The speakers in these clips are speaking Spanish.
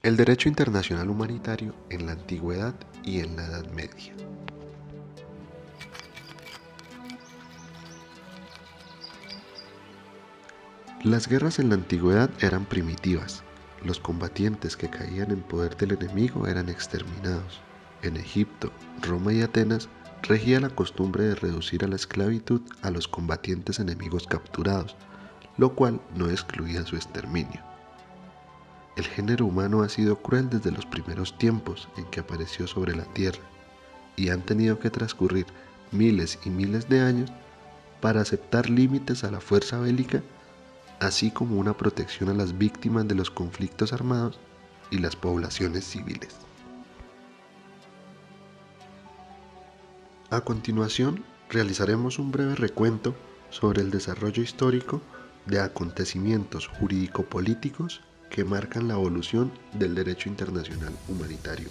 El derecho internacional humanitario en la antigüedad y en la Edad Media. Las guerras en la antigüedad eran primitivas. Los combatientes que caían en poder del enemigo eran exterminados. En Egipto, Roma y Atenas regía la costumbre de reducir a la esclavitud a los combatientes enemigos capturados, lo cual no excluía su exterminio. El género humano ha sido cruel desde los primeros tiempos en que apareció sobre la tierra, y han tenido que transcurrir miles y miles de años para aceptar límites a la fuerza bélica, así como una protección a las víctimas de los conflictos armados y las poblaciones civiles. A continuación, realizaremos un breve recuento sobre el desarrollo histórico de acontecimientos jurídico-políticos que marcan la evolución del derecho internacional humanitario.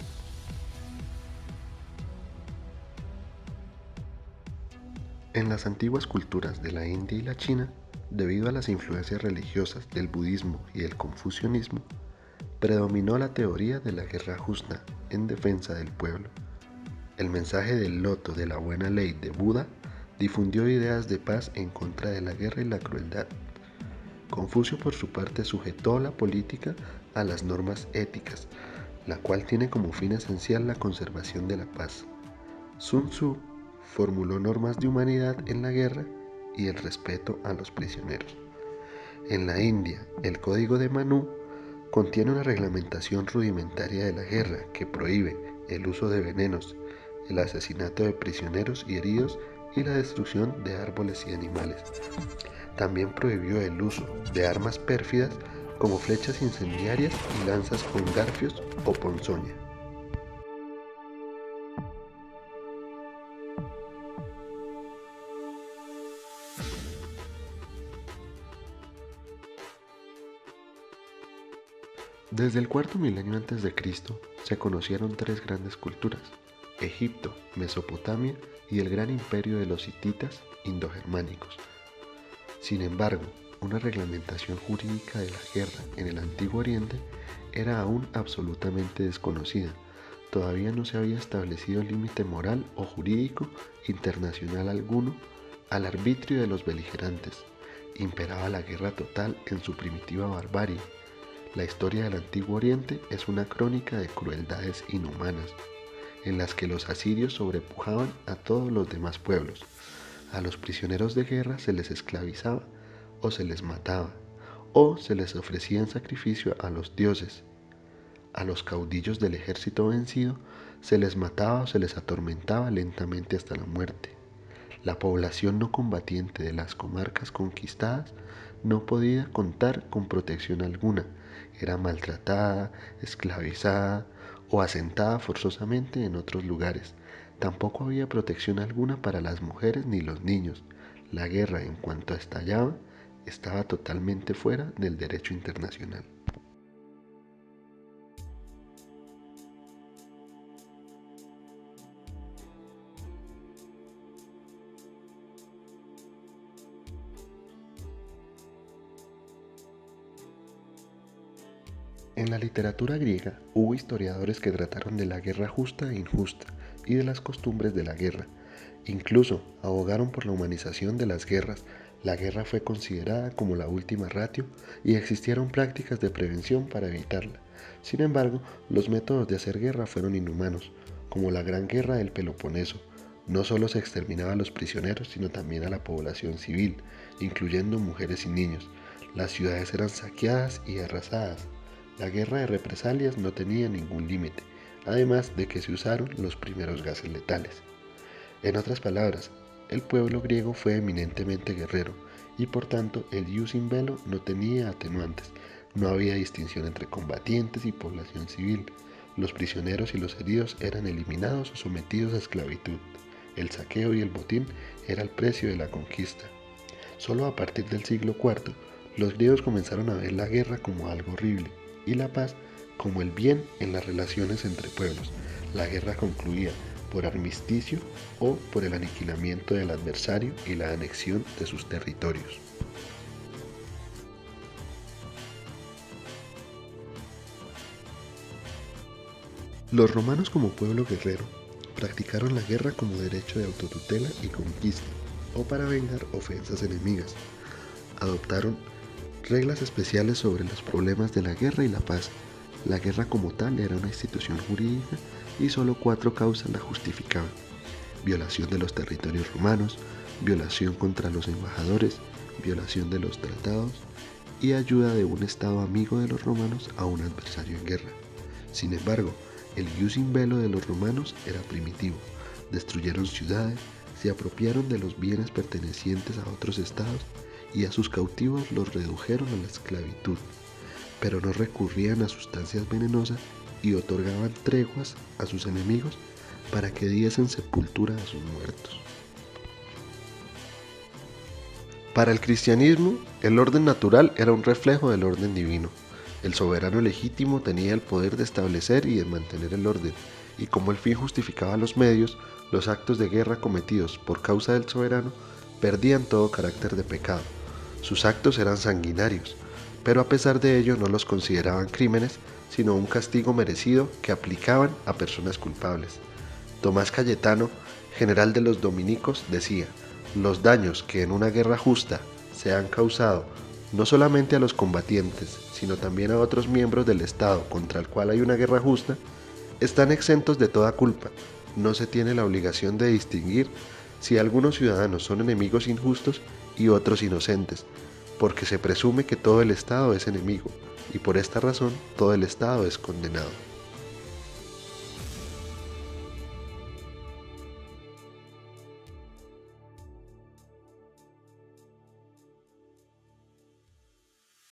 En las antiguas culturas de la India y la China, debido a las influencias religiosas del budismo y el confucianismo, predominó la teoría de la guerra justa en defensa del pueblo. El mensaje del loto de la buena ley de Buda difundió ideas de paz en contra de la guerra y la crueldad. Confucio, por su parte, sujetó la política a las normas éticas, la cual tiene como fin esencial la conservación de la paz. Sun Tzu formuló normas de humanidad en la guerra y el respeto a los prisioneros. En la India, el Código de Manu contiene una reglamentación rudimentaria de la guerra que prohíbe el uso de venenos, el asesinato de prisioneros y heridos y la destrucción de árboles y animales. También prohibió el uso de armas pérfidas como flechas incendiarias y lanzas con garfios o ponzoña. Desde el cuarto milenio antes de Cristo se conocieron tres grandes culturas: Egipto, Mesopotamia y el gran imperio de los hititas indogermánicos. Sin embargo, una reglamentación jurídica de la guerra en el Antiguo Oriente era aún absolutamente desconocida. Todavía no se había establecido límite moral o jurídico internacional alguno al arbitrio de los beligerantes. Imperaba la guerra total en su primitiva barbarie. La historia del Antiguo Oriente es una crónica de crueldades inhumanas, en las que los asirios sobrepujaban a todos los demás pueblos. A los prisioneros de guerra se les esclavizaba o se les mataba, o se les ofrecía en sacrificio a los dioses. A los caudillos del ejército vencido se les mataba o se les atormentaba lentamente hasta la muerte. La población no combatiente de las comarcas conquistadas no podía contar con protección alguna, era maltratada, esclavizada o asentada forzosamente en otros lugares. Tampoco había protección alguna para las mujeres ni los niños. La guerra, en cuanto estallaba, estaba totalmente fuera del derecho internacional. En la literatura griega hubo historiadores que trataron de la guerra justa e injusta y de las costumbres de la guerra. Incluso abogaron por la humanización de las guerras. La guerra fue considerada como la última ratio y existieron prácticas de prevención para evitarla. Sin embargo, los métodos de hacer guerra fueron inhumanos, como la Gran Guerra del Peloponeso. No solo se exterminaba a los prisioneros, sino también a la población civil, incluyendo mujeres y niños. Las ciudades eran saqueadas y arrasadas. La guerra de represalias no tenía ningún límite, además de que se usaron los primeros gases letales. En otras palabras, el pueblo griego fue eminentemente guerrero y por tanto el ius in bello no tenía atenuantes. No había distinción entre combatientes y población civil. Los prisioneros y los heridos eran eliminados o sometidos a esclavitud. El saqueo y el botín era el precio de la conquista. Solo a partir del siglo IV, los griegos comenzaron a ver la guerra como algo horrible y la paz como el bien en las relaciones entre pueblos. La guerra concluía por armisticio o por el aniquilamiento del adversario y la anexión de sus territorios. Los romanos como pueblo guerrero practicaron la guerra como derecho de autotutela y conquista, o para vengar ofensas enemigas. Adoptaron reglas especiales sobre los problemas de la guerra y la paz. La guerra como tal era una institución jurídica y solo 4 causas la justificaban: violación de los territorios romanos, violación contra los embajadores, violación de los tratados y ayuda de un estado amigo de los romanos a un adversario en guerra. Sin embargo, el ius in bello de los romanos era primitivo. Destruyeron ciudades, se apropiaron de los bienes pertenecientes a otros estados y a sus cautivos los redujeron a la esclavitud, pero no recurrían a sustancias venenosas y otorgaban treguas a sus enemigos para que diesen sepultura a sus muertos. Para el cristianismo, el orden natural era un reflejo del orden divino. El soberano legítimo tenía el poder de establecer y de mantener el orden, y como el fin justificaba los medios, los actos de guerra cometidos por causa del soberano perdían todo carácter de pecado. Sus actos eran sanguinarios, pero a pesar de ello no los consideraban crímenes, sino un castigo merecido que aplicaban a personas culpables. Tomás Cayetano, general de los dominicos, decía: los daños que en una guerra justa se han causado no solamente a los combatientes, sino también a otros miembros del Estado contra el cual hay una guerra justa, están exentos de toda culpa. No se tiene la obligación de distinguir si algunos ciudadanos son enemigos injustos y otros inocentes, porque se presume que todo el Estado es enemigo, y por esta razón todo el Estado es condenado.